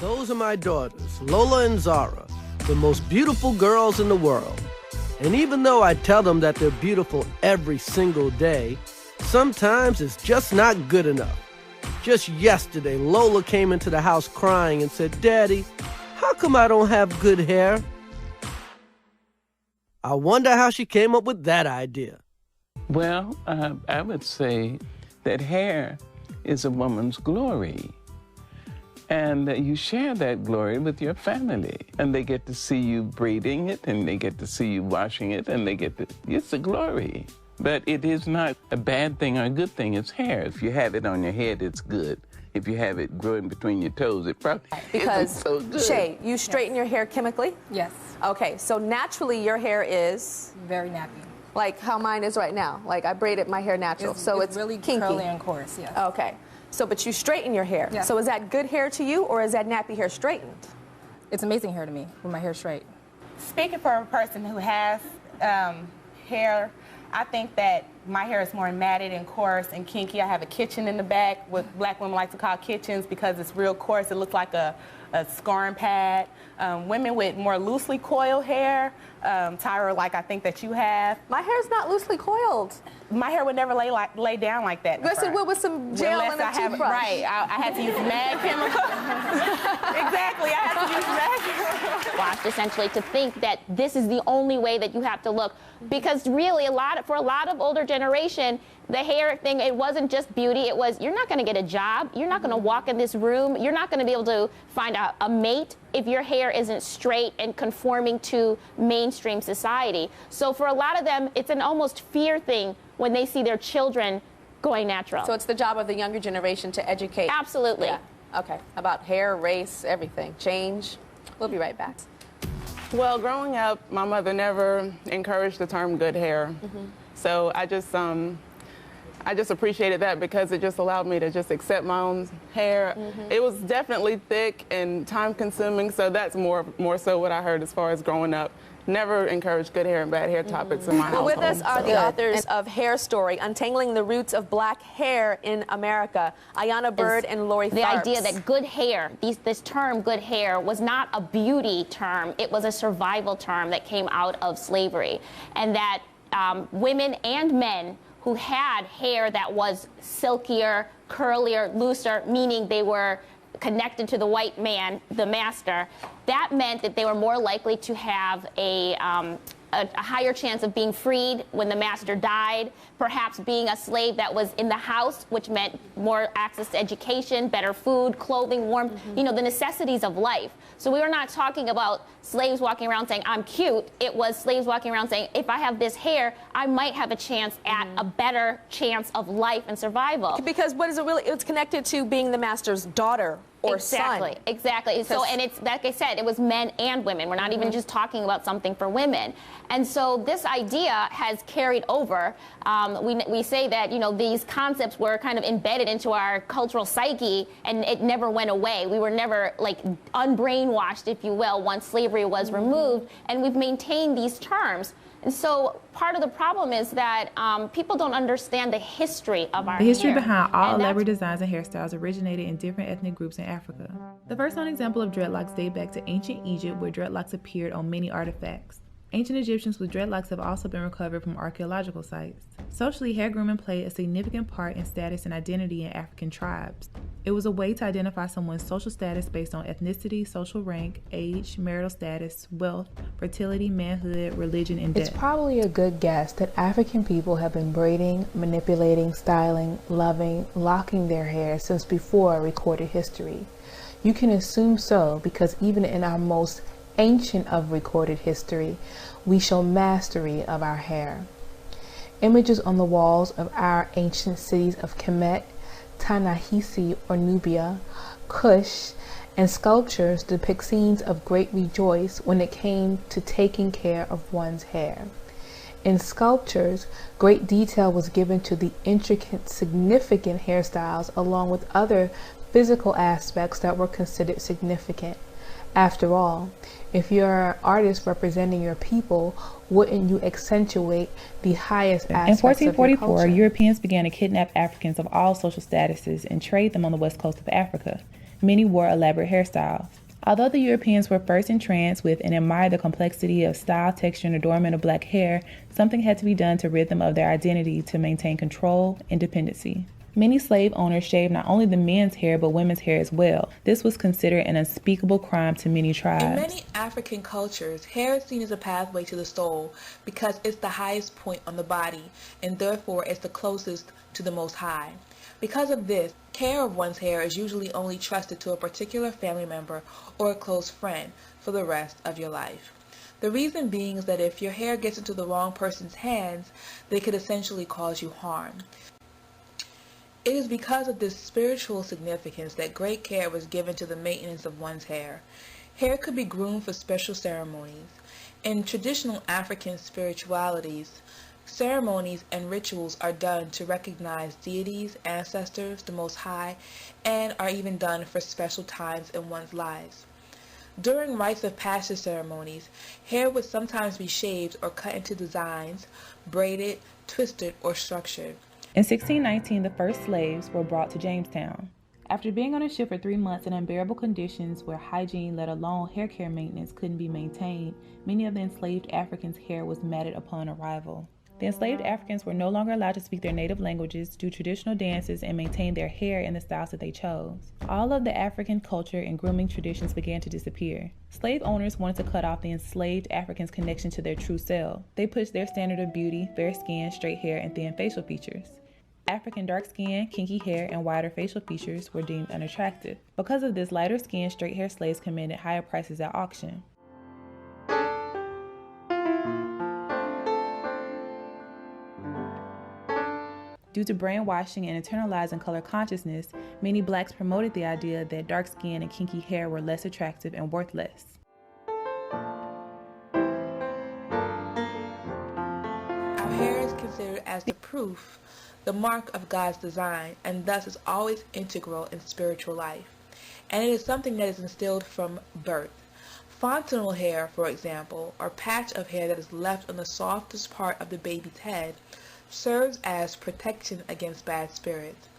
Those are my daughters, Lola and Zara, the most beautiful girls in the world. And even though I tell them that they're beautiful every single day, sometimes it's just not good enough. Just yesterday, Lola came into the house crying and said, "Daddy, how come I don't have good hair?" I wonder how she came up with that idea. Well, I would say that hair is a woman's glory. And you share that glory with your family. And they get to see you braiding it, and they get to see you washing it, and it's a glory. But it is not a bad thing or a good thing. It's hair. If you have it on your head, it's good. If you have it growing between your toes, it probably isn't so good. Shay, you straighten your hair chemically? Yes. Okay, so naturally your hair is? Very nappy. Like how mine is right now. Like I braided my hair natural, so it's really kinky. Curly and coarse, yes. Okay, so but you straighten your hair. Yeah. So is that good hair to you, or is that nappy hair straightened? It's amazing hair to me with my hair straight. Speaking for a person who has hair, I think that my hair is more matted and coarse and kinky. I have a kitchen in the back, what black women like to call kitchens, because it's real coarse. It looks like a scarring pad. Women with more loosely coiled hair, Tyra, like I think that you have. My hair's not loosely coiled. My hair would never lay down like that. Yes, it would with some gel and a toothbrush. Right, I had to use mad chemicals. Exactly, I had to use mad chemicals. Washed, essentially, to think that this is the only way that you have to look. Because really, for a lot of older generation, the hair thing, it wasn't just beauty. It was, you're not going to get a job. You're not going to walk in this room. You're not going to be able to find a mate if your hair isn't straight and conforming to mainstream society. So for a lot of them, it's an almost fear thing when they see their children going natural. So it's the job of the younger generation to educate. Absolutely. Yeah. Okay, about hair, race, everything. Change. We'll be right back. Well, growing up, my mother never encouraged the term good hair. So I just appreciated that because it just allowed me to just accept my own hair. It was definitely thick and time-consuming, so that's more so what I heard as far as growing up. Never encouraged good hair and bad hair topics in my household. With us are the authors of Hair Story, Untangling the Roots of Black Hair in America, Ayanna Bird and Lori Tharps. The idea that good hair, this term good hair, was not a beauty term. It was a survival term that came out of slavery. And that women and men who had hair that was silkier, curlier, looser, meaning they were connected to the white man, the master, that meant that they were more likely to have a higher chance of being freed when the master died, perhaps being a slave that was in the house, which meant more access to education, better food, clothing, warmth, you know, the necessities of life. So we were not talking about slaves walking around saying, I'm cute. It was slaves walking around saying, if I have this hair, I might have a chance at a better chance of life and survival. Because what is it really? It's connected to being the master's daughter or son. Exactly. So, and it's, like I said, it was men and women. We're not even just talking about something for women. And so this idea has carried over. We say that, you know, these concepts were kind of embedded into our cultural psyche, and it never went away. We were never, like, unbrainwashed, if you will, once slavery was removed, and we've maintained these terms. And so part of the problem is that people don't understand the history of our hair. The history behind all elaborate designs and hairstyles originated in different ethnic groups in Africa. The first known example of dreadlocks date back to ancient Egypt, where dreadlocks appeared on many artifacts. Ancient Egyptians with dreadlocks have also been recovered from archaeological sites. Socially, hair grooming played a significant part in status and identity in African tribes. It was a way to identify someone's social status based on ethnicity, social rank, age, marital status, wealth, fertility, manhood, religion, and death. It's probably a good guess that African people have been braiding, manipulating, styling, loving, locking their hair since before recorded history. You can assume so because even in our most ancient of recorded history, we show mastery of our hair. Images on the walls of our ancient cities of Kemet, Ta-Nehisi or Nubia, Kush, and sculptures depict scenes of great rejoice when it came to taking care of one's hair. In sculptures, great detail was given to the intricate, significant hairstyles along with other physical aspects that were considered significant. After all, if you're an artist representing your people, wouldn't you accentuate the highest aspects In 1444, of your culture? Europeans began to kidnap Africans of all social statuses and trade them on the west coast of Africa. Many wore elaborate hairstyles. Although the Europeans were first entranced with and admired the complexity of style, texture, and adornment of black hair, something had to be done to rid them of their identity to maintain control and dependency. Many slave owners shaved not only the men's hair but women's hair as well. This was considered an unspeakable crime to many tribes. In many African cultures, hair is seen as a pathway to the soul because it's the highest point on the body and therefore it's the closest to the Most High. Because of this, care of one's hair is usually only trusted to a particular family member or a close friend for the rest of your life. The reason being is that if your hair gets into the wrong person's hands, they could essentially cause you harm. It is because of this spiritual significance that great care was given to the maintenance of one's hair. Hair could be groomed for special ceremonies. In traditional African spiritualities, ceremonies and rituals are done to recognize deities, ancestors, the Most High, and are even done for special times in one's lives. During rites of passage ceremonies, hair would sometimes be shaved or cut into designs, braided, twisted, or structured. In 1619, the first slaves were brought to Jamestown. After being on a ship for 3 months in unbearable conditions where hygiene, let alone hair care maintenance, couldn't be maintained, many of the enslaved Africans' hair was matted upon arrival. The enslaved Africans were no longer allowed to speak their native languages, do traditional dances, and maintain their hair in the styles that they chose. All of the African culture and grooming traditions began to disappear. Slave owners wanted to cut off the enslaved Africans' connection to their true self. They pushed their standard of beauty, fair skin, straight hair, and thin facial features. African dark skin, kinky hair, and wider facial features were deemed unattractive. Because of this, lighter skinned, straight hair slaves commanded higher prices at auction. Due to brainwashing and internalizing color consciousness, many blacks promoted the idea that dark skin and kinky hair were less attractive and worth less. Our hair is considered as the proof, the mark of God's design, and thus is always integral in spiritual life. And it is something that is instilled from birth. Fontanel hair, for example, or patch of hair that is left on the softest part of the baby's head, serves as protection against bad spirits.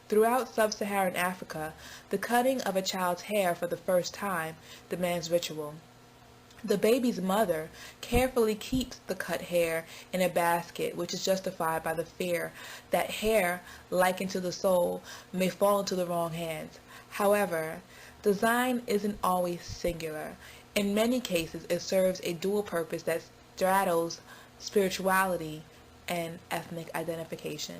Throughout sub-Saharan Africa, the cutting of a child's hair for the first time demands ritual. The baby's mother carefully keeps the cut hair in a basket, which is justified by the fear that hair, likened to the soul, may fall into the wrong hands. However, design isn't always singular. In many cases, it serves a dual purpose that straddles spirituality and ethnic identification.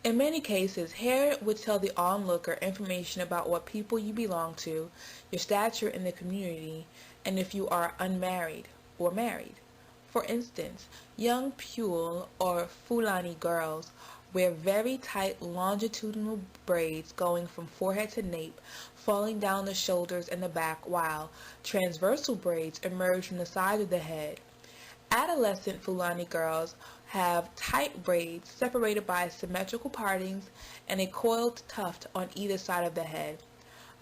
In many cases, hair would tell the onlooker information about what people you belong to, your stature in the community, and if you are unmarried or married. For instance, young Pule or Fulani girls wear very tight longitudinal braids going from forehead to nape, falling down the shoulders and the back, while transversal braids emerge from the side of the head. Adolescent Fulani girls have tight braids separated by symmetrical partings and a coiled tuft on either side of the head.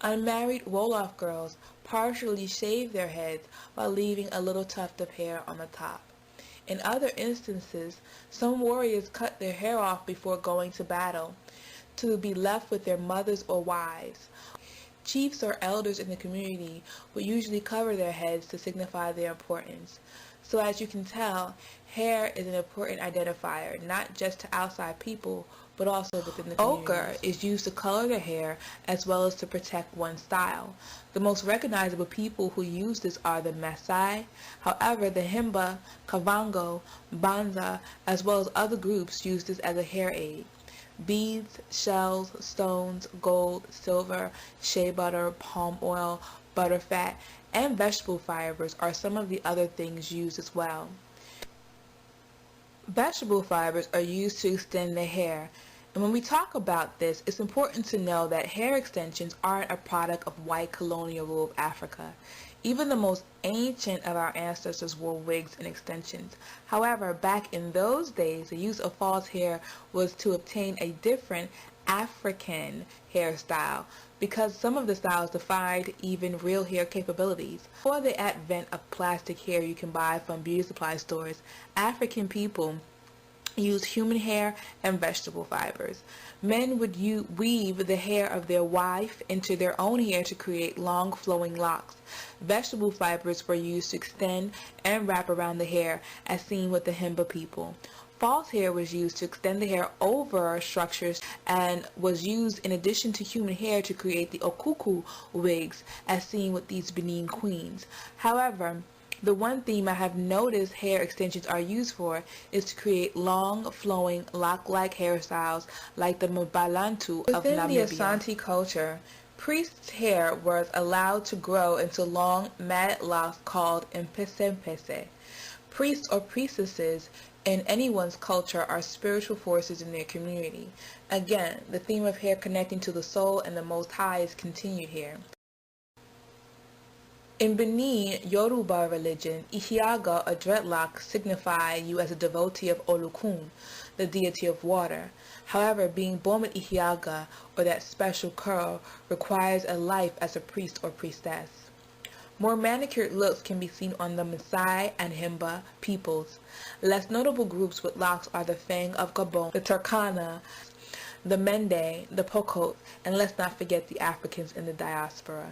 Unmarried roll-off girls partially shave their heads while leaving a little tuft of hair on the top. In other instances, some warriors cut their hair off before going to battle to be left with their mothers or wives. Chiefs or elders in the community would usually cover their heads to signify their importance. So as you can tell, hair is an important identifier, not just to outside people, but also within the community. Ochre is used to color the hair as well as to protect one's style. The most recognizable people who use this are the Maasai. However, the Himba, Kavango, Banza, as well as other groups use this as a hair aid. Beads, shells, stones, gold, silver, shea butter, palm oil, butterfat, and vegetable fibers are some of the other things used as well. Vegetable fibers are used to extend the hair, and when we talk about this, it's important to know that hair extensions aren't a product of white colonial rule of Africa. Even the most ancient of our ancestors wore wigs and extensions. However, back in those days, the use of false hair was to obtain a different African hairstyle, because some of the styles defied even real hair capabilities. Before the advent of plastic hair you can buy from beauty supply stores, African people used human hair and vegetable fibers. Men would weave the hair of their wife into their own hair to create long flowing locks. Vegetable fibers were used to extend and wrap around the hair, as seen with the Himba people. False hair was used to extend the hair over structures and was used in addition to human hair to create the okuku wigs, as seen with these Benin queens. However, the one theme I have noticed hair extensions are used for is to create long, flowing, lock-like hairstyles like the Mbalantu of Namibia. Within the Asante culture, priests' hair was allowed to grow into long, matted locks called mpese. Priests or priestesses in anyone's culture are spiritual forces in their community. Again, the theme of hair connecting to the soul and the Most High is continued here. In Benin Yoruba religion, Ihiaga or dreadlocks signify you as a devotee of Olokun, the deity of water. However, being born with Ihiaga, or that special curl, requires a life as a priest or priestess. More manicured looks can be seen on the Maasai and Himba peoples. Less notable groups with locks are the Fang of Gabon, the Turkana, the Mende, the Pokot, and let's not forget the Africans in the diaspora.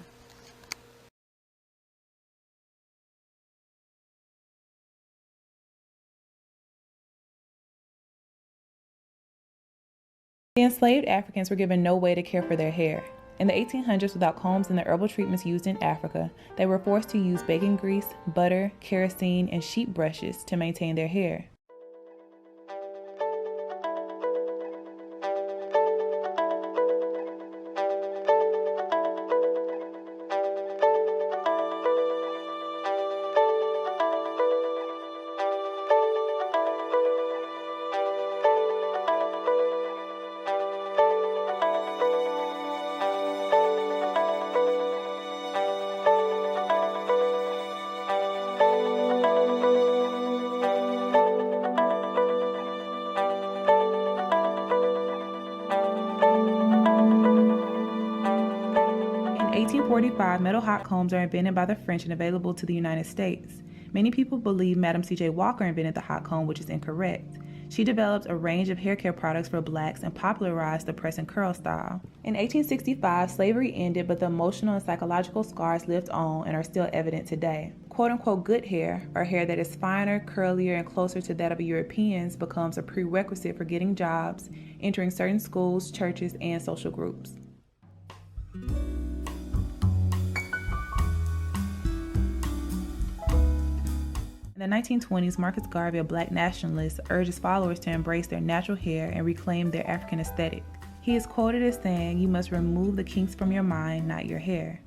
The enslaved Africans were given no way to care for their hair. In the 1800s, without combs and the herbal treatments used in Africa, they were forced to use bacon grease, butter, kerosene, and sheep brushes to maintain their hair. In 1845, metal hot combs are invented by the French and available to the United States. Many people believe Madam C.J. Walker invented the hot comb, which is incorrect. She developed a range of hair care products for blacks and popularized the press and curl style. In 1865, slavery ended, but the emotional and psychological scars lived on and are still evident today. Quote-unquote good hair, or hair that is finer, curlier, and closer to that of Europeans, becomes a prerequisite for getting jobs, entering certain schools, churches, and social groups. In the 1920s, Marcus Garvey, a black nationalist, urged his followers to embrace their natural hair and reclaim their African aesthetic. He is quoted as saying, "You must remove the kinks from your mind, not your hair."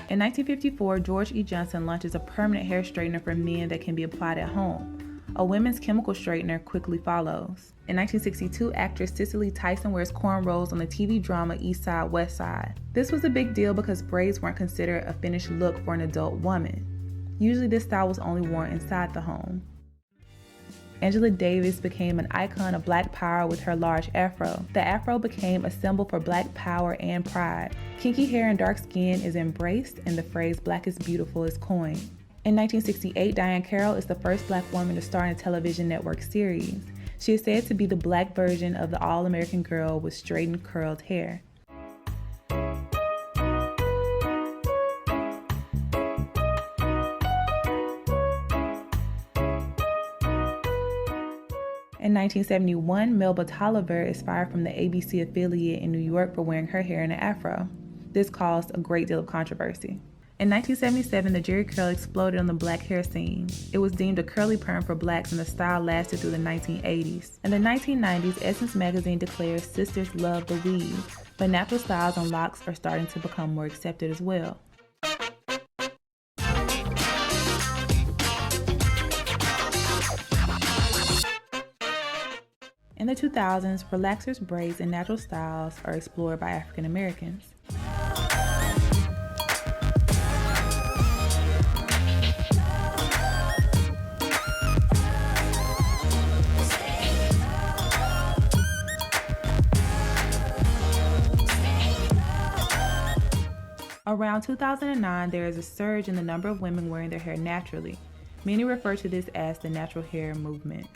In 1954, George E. Johnson launches a permanent hair straightener for men that can be applied at home. A women's chemical straightener quickly follows. In 1962, actress Cicely Tyson wears cornrows on the TV drama East Side, West Side. This was a big deal because braids weren't considered a finished look for an adult woman. Usually this style was only worn inside the home. Angela Davis became an icon of black power with her large afro. The afro became a symbol for black power and pride. Kinky hair and dark skin is embraced, and the phrase "black is beautiful" is coined. In 1968, Diahann Carroll is the first black woman to star in a television network series. She is said to be the black version of the all-American girl with straightened, curled hair. In 1971, Melba Tolliver is fired from the ABC affiliate in New York for wearing her hair in an afro. This caused a great deal of controversy. In 1977, the Jheri curl exploded on the black hair scene. It was deemed a curly perm for blacks, and the style lasted through the 1980s. In the 1990s, Essence magazine declares sisters love the weave, but natural styles and locks are starting to become more accepted as well. In the 2000s, relaxers, braids, and natural styles are explored by African Americans. Around 2009, there is a surge in the number of women wearing their hair naturally. Many refer to this as the natural hair movement.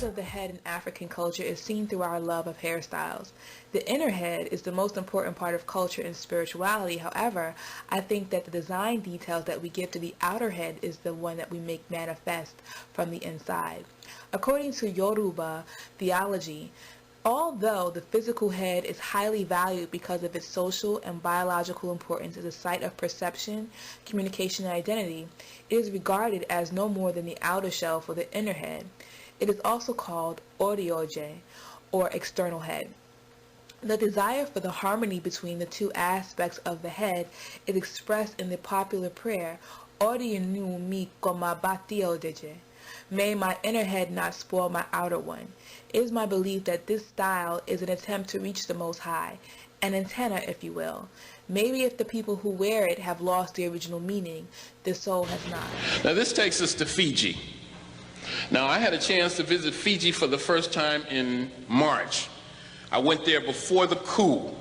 Of the head in African culture is seen through our love of hairstyles. The inner head is the most important part of culture and spirituality. However, I think that the design details that we give to the outer head is the one that we make manifest from the inside. According to Yoruba theology, although the physical head is highly valued because of its social and biological importance as a site of perception, communication, and identity, it is regarded as no more than the outer shell for the inner head. It is also called orioje, or external head. The desire for the harmony between the two aspects of the head is expressed in the popular prayer, Orienu mi komabatiodeje. May my inner head not spoil my outer one. It is my belief that this style is an attempt to reach the Most High, an antenna, if you will. Maybe if the people who wear it have lost the original meaning, the soul has not. Now this takes us to Fiji. Now, I had a chance to visit Fiji for the first time in March. I went there before the coup.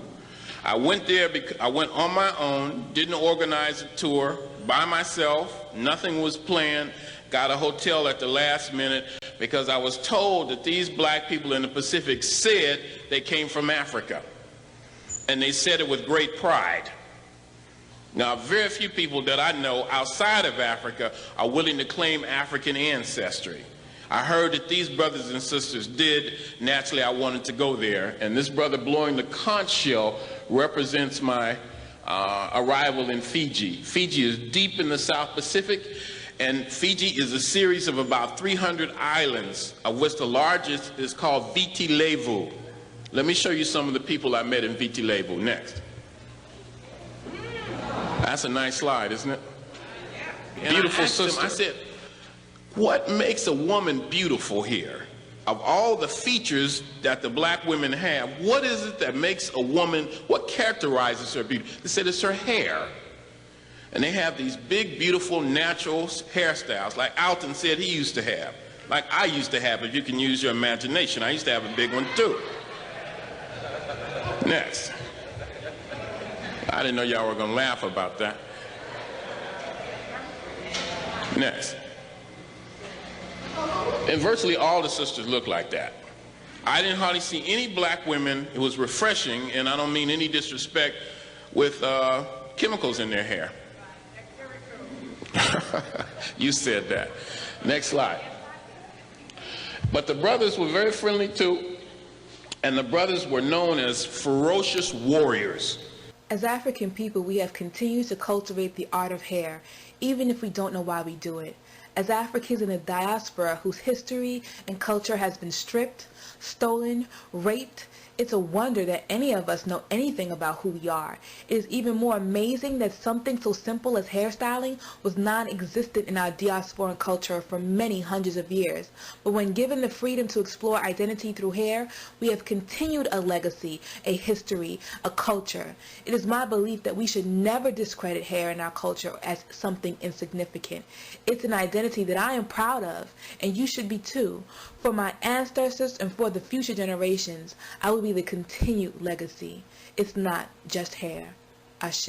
I went there because I went on my own, didn't organize a tour, by myself, nothing was planned, got a hotel at the last minute because I was told that these black people in the Pacific said they came from Africa. And they said it with great pride. Now, very few people that I know outside of Africa are willing to claim African ancestry. I heard that these brothers and sisters did. Naturally, I wanted to go there. And this brother blowing the conch shell represents my arrival in Fiji. Fiji is deep in the South Pacific, and Fiji is a series of about 300 islands, of which the largest is called Viti Levu. Let me show you some of the people I met in Viti Levu next. That's a nice slide, isn't it? And beautiful sister. I said, what makes a woman beautiful here? Of all the features that the black women have, what is it that makes a woman, what characterizes her beauty? They said it's her hair. And they have these big, beautiful, natural hairstyles, like Alton said he used to have. Like I used to have, if you can use your imagination. I used to have a big one too. Next. I didn't know y'all were going to laugh about that. Next. And virtually all the sisters look like that. I didn't hardly see any black women. It was refreshing, and I don't mean any disrespect, with chemicals in their hair. You said that. Next slide. But the brothers were very friendly too, and the brothers were known as ferocious warriors. As African people, we have continued to cultivate the art of hair, even if we don't know why we do it. As Africans in the diaspora whose history and culture has been stripped, stolen, raped, it's a wonder that any of us know anything about who we are. It is even more amazing that something so simple as hairstyling was non-existent in our diasporan culture for many hundreds of years. But when given the freedom to explore identity through hair, we have continued a legacy, a history, a culture. It is my belief that we should never discredit hair in our culture as something insignificant. It's an identity that I am proud of, and you should be too. For my ancestors and for the future generations, I will be the continued legacy. It's not just hair. Ashe.